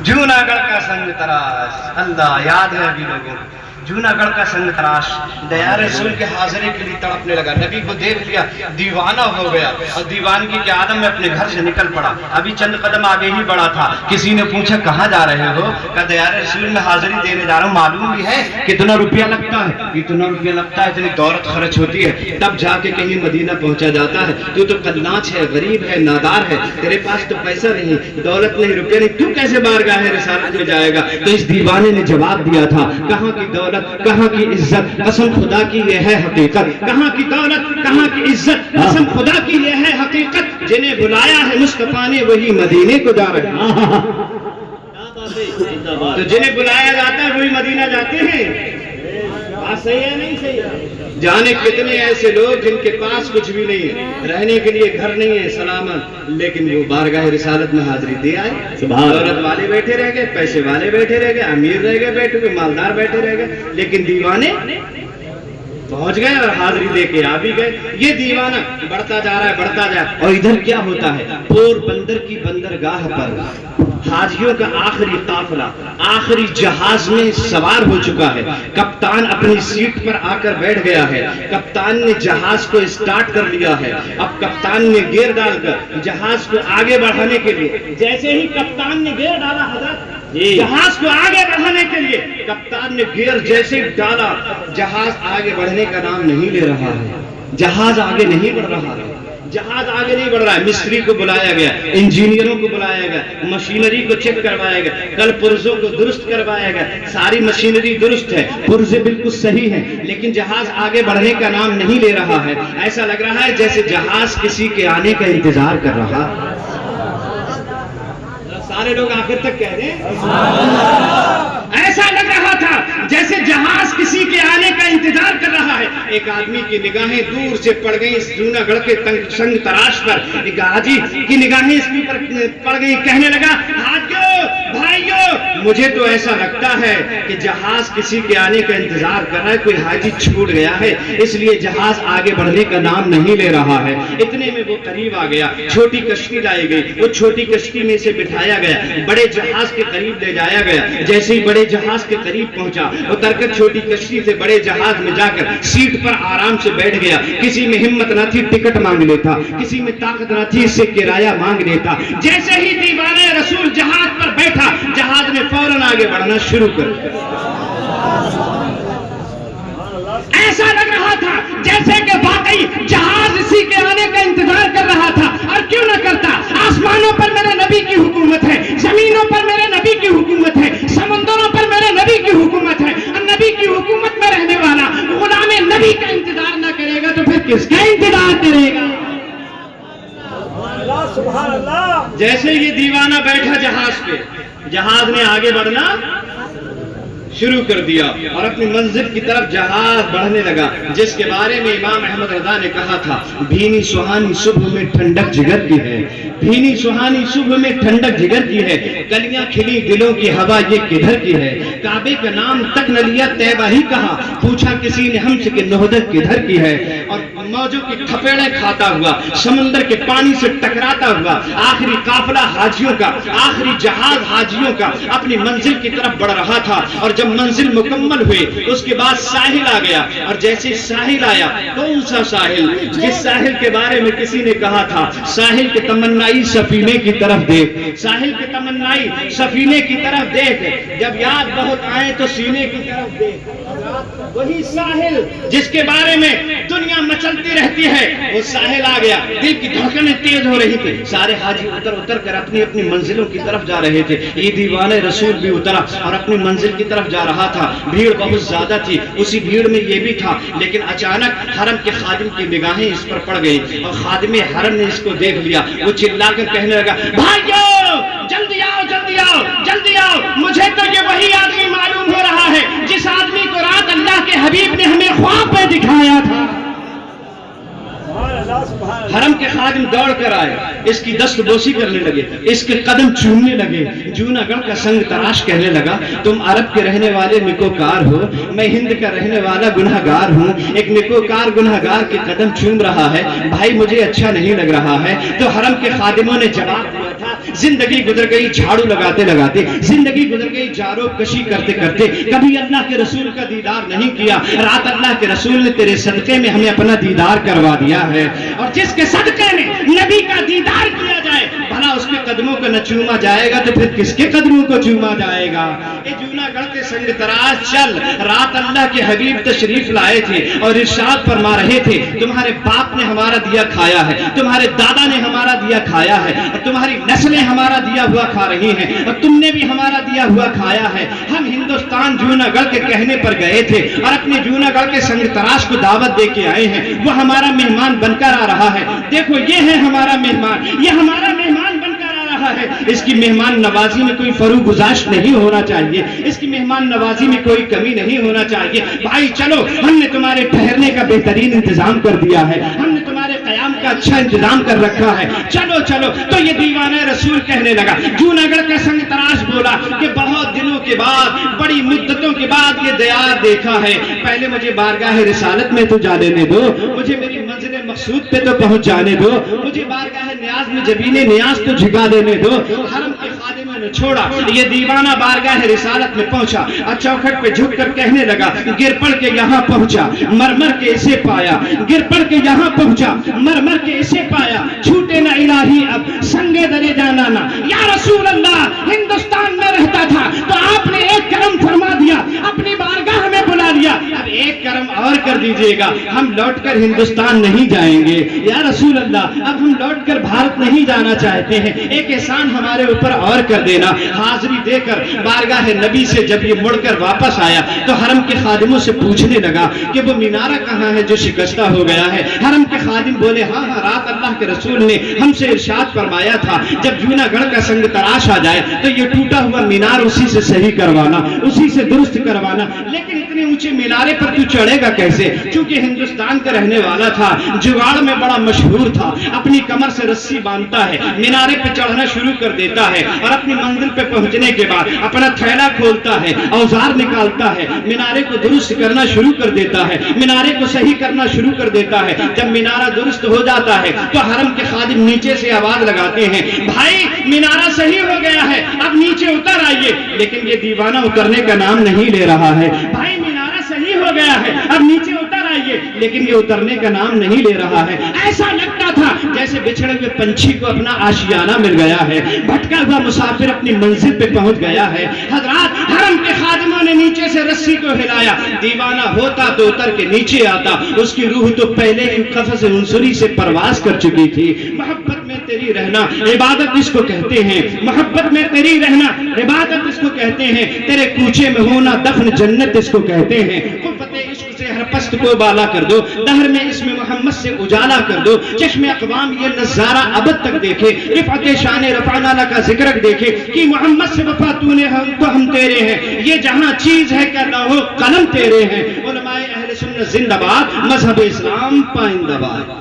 जूनागढ़ का संग तराश, अल्लाह याद है अभी लोगों को, जूनागढ़ का संग तराश दया रसूल के हाजिरी के लिए तड़पने लगा। नबी को देख लिया, दीवाना हो गया और दीवानगी के आदम में अपने घर से निकल पड़ा। अभी चंद कदम आगे ही बढ़ा था, किसी ने पूछा कहाँ जा रहे हो? कहा दया रसूल में हाजिरी देने जा रहा हूँ। मालूम भी है कितना रुपया लगता है? इतना रुपया लगता है, इतनी दौलत खर्च होती है, तब जाके कहीं मदीना पहुंचा जाता है। तू तो कन्नाच है, गरीब है, नादार है, तेरे पास तो पैसा नहीं, दौलत नहीं, रुपया नहीं, तू कैसे बारगाह रिसालत में जाएगा? तो इस दीवाने ने जवाब दिया था, कहाँ की दौलत, कहाँ की इज्जत, कसम खुदा की ये है हकीकत। कहाँ की दौलत, कहाँ की इज्जत, कसम खुदा की ये है हकीकत। जिन्हें बुलाया है मुस्तफा ने वही मदीने को जा रहे हैं। तो जिन्हें बुलाया जाता है वही मदीना जाते हैं। बात सही है नहीं सही है? जाने कितने ऐसे लोग जिनके पास कुछ भी नहीं है, रहने के लिए घर नहीं है सलामत, लेकिन वो बारगाह रिसालत में हाजिरी दे आए। दौलत वाले बैठे रह गए, पैसे वाले बैठे रह गए, अमीर रह गए बैठे हुए, मालदार बैठे रह गए, लेकिन दीवाने पहुंच गए और हाजिरी दे के आ भी गए। ये दीवाना बढ़ता जा रहा है, बढ़ता जा रहा है। और इधर क्या होता है? पोरबंदर की बंदरगाह पर हाजियों का आखिरी काफिला आखिरी जहाज में सवार हो चुका है। कप्तान अपनी सीट पर आकर बैठ गया है। कप्तान ने जहाज को स्टार्ट कर लिया है। अब कप्तान ने गियर डालकर जहाज को आगे बढ़ाने के लिए, जैसे ही कप्तान ने गियर डाला हजरत, जहाज को आगे बढ़ाने के लिए कप्तान ने गियर जैसे ही डाला, जहाज आगे बढ़ने का नाम नहीं ले रहा है। जहाज आगे नहीं बढ़ रहा है, जहाज आगे नहीं बढ़ रहा है। मिस्त्री को बुलाया गया, इंजीनियरों को बुलाया गया, मशीनरी को चेक करवाया गया, कल पुर्जों को दुरुस्त करवाया गया। सारी मशीनरी दुरुस्त है, पुर्जे बिल्कुल सही है, लेकिन जहाज आगे बढ़ने का नाम नहीं ले रहा है। ऐसा लग रहा है जैसे जहाज किसी के आने का इंतजार कर रहा है। सारे लोग आखिर तक कह रहे हैं ऐसा लग रहा था जैसे जहाज किसी के आने का इंतजार कर रहा है। एक आदमी की निगाहें दूर से पड़ गई इस जूनागढ़ के संग तराश पर। एक हाजी की निगाहें इसके ऊपर पड़ गई, कहने लगा हाजियों भाइयों, मुझे तो ऐसा लगता है कि जहाज किसी के आने का इंतजार कर रहा है, कोई हाजी छूट गया है, इसलिए जहाज आगे बढ़ने का नाम नहीं ले रहा है। इतने में वो करीब आ गया, छोटी कश्ती लाई गई, वो छोटी कश्ती में से बिठाया गया, बड़े जहाज के करीब ले जाया गया। जैसे ही बड़े जहाज के करीब पहुंचा, उतरकर छोटी कश्ती से बड़े जहाज में जाकर सीट पर आराम से बैठ गया। किसी में हिम्मत न थी टिकट मांग लेता, किसी में ताकत न थी इससे किराया मांग लेता। जैसे ही दीवाने रसूल जहाज पर बैठा, जहाज ने फौरन आगे बढ़ना शुरू कर दिया। ऐसा लग रहा था जैसे कि वाकई जहाज इसी के आने का इंतजार कर रहा था। और क्यों न करता, आसमानों पर मेरे नबी की हुकूमत है, जमीनों पर मेरे नबी की हुकूमत है, समंदरों पर मेरे नबी की हुकूमत है। और नबी की हुकूमत में रहने वाला गुलाम नबी का इंतजार न करेगा तो फिर किसका इंतजार करेगा? सुभान अल्लाह। जैसे ये दीवाना बैठा जहाज पे, जहाज ने आगे बढ़ना शुरू कर दिया और अपनी मंजिल की तरफ जहाज बढ़ने लगा, जिसके बारे में इमाम अहमद रज़ा ने कहा था, भीनी सुहानी सुबह में ठंडक जिगर की है, भीनी सुहानी सुबह में ठंडक जिगर की है, कलियां खिली दिलों की हवा ये किधर की है। काबे का नाम तक न लिया तैबा ही कहा, पूछा किसी ने हमसे कि नोहदत किधर की है। और मौजों की थपेड़े खाता हुआ, समंदर के पानी से टकराता हुआ, आखिरी काफिला हाजियों का, आखिरी जहाज हाजियों का अपनी मंजिल की तरफ बढ़ रहा था। और जब मंजिल मुकम्मल हुई उसके बाद साहिल आ गया, और जैसे साहिल आया, कौन सा साहिल? जिस साहिल के बारे में किसी ने कहा था, साहिल के तमन्नाई सफीने की तरफ देख, साहिल के तमन्नाई सफीने की तरफ देख, जब याद बहुत आए तो सीने की तरफ देख। वही साहिल जिसके बारे में दुनिया मचलती रहती है, वो साहिल आ गया। दिल की धड़कनें तेज हो रही थी, सारे हाजी उतर उतर कर अपनी अपनी मंजिलों की तरफ जा रहे थे। ये दीवाने रसूल भी उतरा और अपनी मंजिल की तरफ जा रहा था। भीड़ बहुत ज्यादा थी, उसी भीड़ में ये भी था, लेकिन अचानक हरम के खादिम की निगाहें इस पर पड़ गई और खादिम हरम ने इसको देख लिया। वो चिल्लाकर कहने लगा, भाइयों जल्दी आओ जल्दी आओ जल्दी आओ, मुझे तो ये वही आदमी मालूम हो रहा है जिस आदमी को रात अल्लाह के हबीब ने हमें ख्वाब में दिखाया था। हरम के खादिम दौड़ कर आए, इसकी दस्तबोसी करने लगे, इसके कदम चूमने लगे। जूनागढ़ का संग तराश कहने लगा, तुम अरब के रहने वाले निकोकार हो, मैं हिंद का रहने वाला गुनहगार हूँ। एक निकोकार गुनहगार के कदम चूम रहा है, भाई मुझे अच्छा नहीं लग रहा है। तो हरम के खादिमों ने जवाब दिया था, زندگی گزر گئی جھاڑو لگاتے لگاتے، زندگی گزر گئی جارو کشی کرتے کرتے، کبھی اللہ کے رسول کا دیدار نہیں کیا۔ رات اللہ کے رسول نے تیرے صدقے میں ہمیں اپنا دیدار کروا دیا ہے، اور جس کے صدقے میں نبی کا دیدار کیا جائے، بھلا اس کے قدموں کو نہ چوما جائے گا تو پھر کس کے قدموں کو چوما جائے گا؟ اے جوناگڑھ کے سنگ تراش چل، رات اللہ کے حبیب تشریف لائے تھے اور ارشاد فرما رہے تھے، تمہارے باپ نے ہمارا دیا کھایا ہے، تمہارے دادا نے ہمارا دیا کھایا ہے، اور تمہاری نسلیں ہمارا دیا ہوا کھا رہی ہیں، اور تم نے بھی ہمارا دیا ہوا کھایا ہے۔ ہم ہندوستان جوناگڑھ کے کہنے پر گئے تھے اور اپنے جوناگڑھ کے سنگ تراش کو دعوت دے کے آئے ہیں، وہ ہمارا مہمان بن کر آ رہا ہے۔ دیکھو یہ ہے ہمارا مہمان، یہ ہمارا مہمان بن کر آ رہا ہے۔ اس کی مہمان نوازی میں کوئی فروغ گزاشت نہیں ہونا چاہیے، اس کی مہمان نوازی میں کوئی کمی نہیں ہونا چاہیے۔ بھائی چلو، ہم نے تمہارے ٹھہرنے کا بہترین انتظام کر دیا ہے، ہم نے تمہارے قیام کا اچھا انتظام کر رکھا ہے، چلو چلو۔ تو یہ دیوانہ رسول کہنے لگا، جوناگڑھ کا سنگ تراش بولا کہ بہت دنوں کے بعد، بڑی مدتوں کے بعد یہ دیار دیکھا ہے، پہلے مجھے بارگاہ رسالت میں تو جا لینے دو، مجھے میری منزل مقصود پہ تو پہنچ جانے دو، مجھے بارگاہ نیاز میں جبین نیاز تو جھکا دینے دو۔ حرم کے خادموں نے چھوڑا، یہ دیوانہ بارگاہ رسالت میں پہنچا اور چوکھٹ پہ جھک کر کہنے لگا، گر پڑ کے یہاں پہنچا، مرمر کے اسے پایا، گر پڑ کے یہاں پہنچا، مرمر کے اسے پایا، چھوٹے نہ الہی اب سنگے درے جانا نہ۔ یا رسول اللہ، ہندوستان میں رہتا تھا تو آپ نے ایک کرم فرما دیا، اپنی بارگاہ میں بلا لیا، اب ایک کرم اور کر دیجئے گا، ہم لوٹ کر ہندوستان نہیں جائیں گے۔ یا رسول اللہ، اب ہم لوٹ کر بھارت نہیں جانا چاہتے ہیں، ایک احسان ہمارے اوپر اور کر دینا۔ حاضری دے کر بارگاہ نبی سے جب یہ مڑ کر واپس آیا تو حرم کے خادموں سے پوچھنے لگا کہ وہ مینارہ کہاں ہے جو شکستہ ہو گیا ہے؟ حرم کے خادم بولے، ہاں ہاں، رات اللہ کے رسول نے ہم سے ارشاد فرمایا تھا جب جوناگڑھ کا سنگ تراش آ جائے تو یہ ٹوٹا ہوا مینار اسی سے صحیح کروانا، اسی سے درست کروانا۔ لیکن اتنے اونچے مینارے پر تو چڑھے گا کیسے؟ چونکہ ہندوستان کا رہنے والا تھا، جگاڑ میں بڑا مشہور تھا، اپنی کمر سے رسی باندھتا ہے، مینارے پہ چڑھنا شروع کر دیتا ہے، اور اپنی منزل پہ پہنچنے کے بعد اپنا تھیلا کھولتا ہے، اوزار نکالتا ہے، مینارے کو درست کرنا شروع کر دیتا ہے، مینارے کو صحیح کرنا شروع کر دیتا ہے۔ جب مینارہ درست ہو جاتا ہے تو حرم کے خادم نیچے سے آواز لگاتے ہیں، بھائی مینارہ صحیح ہو گیا ہے، اب نیچے اتر آئیے۔ لیکن یہ دیوانہ اترنے کا نام نہیں لے رہا ہے، بھائی مینارہ صحیح ہو گیا ہے، اب نیچے اتر آئیے، لیکن یہ اترنے کا نام نہیں لے رہا ہے۔ ایسا لگتا تھا جیسے بچھڑے ہوئے پنچھی کو اپنا آشیانہ مل گیا ہے، بھٹکا ہوا مسافر اپنی منزل پہ پہنچ گیا ہے۔ حضرات، حرم کے خادموں نے نیچے سے رسی کو ہلایا، دیوانہ ہوتا تو اتر کے نیچے آتا، اس کی روح تو پہلے ہی قفس عنصری سے پرواز کر چکی تھی۔ محبت میں تیری رہنا عبادت اس کو کہتے ہیں، محبت میں تیری رہنا عبادت اس کو کہتے ہیں، تیرے کوچے میں ہونا دفن جنت اس کو کہتے ہیں۔ قوت عشق سے ہر پست کو بالا کر دو، دہر میں اسم محمد سے اجالا کر دو، چشم اقوام یہ نظارہ ابد تک دیکھے، رفعت شان رفعنانا کا ذکر دیکھے کہ محمد سے وفا تو نے ہم تیرے ہیں، یہ جہاں چیز ہے کہ لوح قلم تیرے ہیں۔ علماء اہل سنت زندہ باد، مذہب اسلام پائندہ باد۔